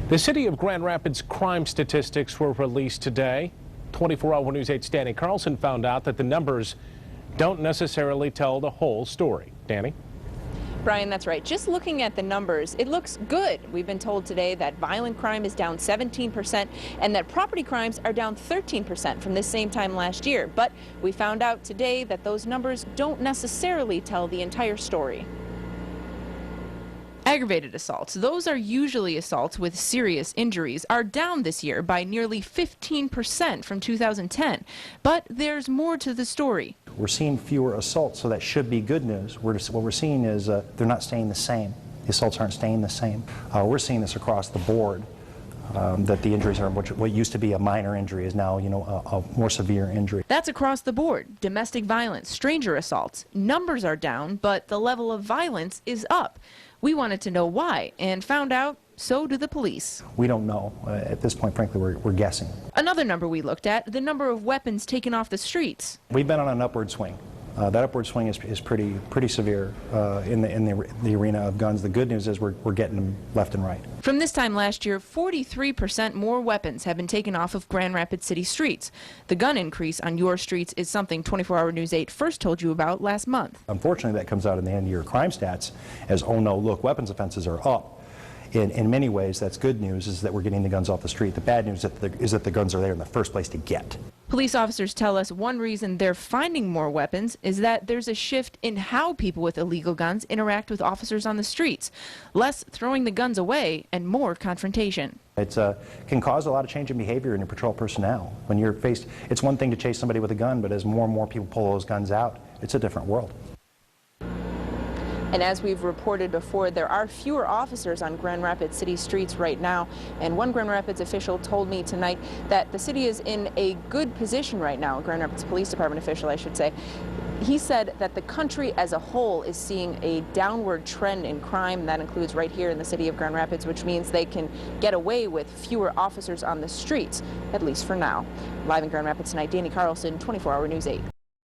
The city of Grand Rapids crime statistics were released today. 24-hour News 8's Dani Carlson found out that the numbers don't necessarily tell the whole story. Dani? Brian, that's right. Just looking at the numbers, it looks good. We've been told today that violent crime is down 17% and that property crimes are down 13% from this same time last year. But we found out today that those numbers don't necessarily tell the entire story. Aggravated assaults, those are usually assaults with serious injuries, are down this year by nearly 15% from 2010. But there's more to the story. We're seeing fewer assaults, so that should be good news. What we're seeing is they're not staying the same. The assaults aren't staying the same. We're seeing this across the board, that the injuries are what used to be a minor injury is now, a more severe injury. That's across the board. Domestic violence, stranger assaults. Numbers are down, but the level of violence is up. We wanted to know why and found out so do the police. We don't know. At this point, frankly, we're guessing. Another number we looked at, the number of weapons taken off the streets. We've been on an upward swing. That upward swing is pretty severe in the arena of guns. The good news is we're getting them left and right. From this time last year, 43% more weapons have been taken off of Grand Rapids City streets. The gun increase on your streets is something 24-hour News 8 first told you about last month. Unfortunately, that comes out in the end-of-year crime stats as, oh no, look, weapons offenses are up. In many ways, that's good news, is that we're getting the guns off the street. The bad news is that the guns are there in the first place to get. Police officers tell us one reason they're finding more weapons is that there's a shift in how people with illegal guns interact with officers on the streets. Less throwing the guns away and more confrontation. It can cause a lot of change in behavior in your patrol personnel. When you're faced, it's one thing to chase somebody with a gun, but as more and more people pull those guns out, it's a different world. And as we've reported before, there are fewer officers on Grand Rapids City streets right now. And one Grand Rapids official told me tonight that the city is in a good position right now, Grand Rapids Police Department official, I should say. He said that the country as a whole is seeing a downward trend in crime. That includes right here in the city of Grand Rapids, which means they can get away with fewer officers on the streets, at least for now. Live in Grand Rapids tonight, Dani Carlson, 24-hour News 8.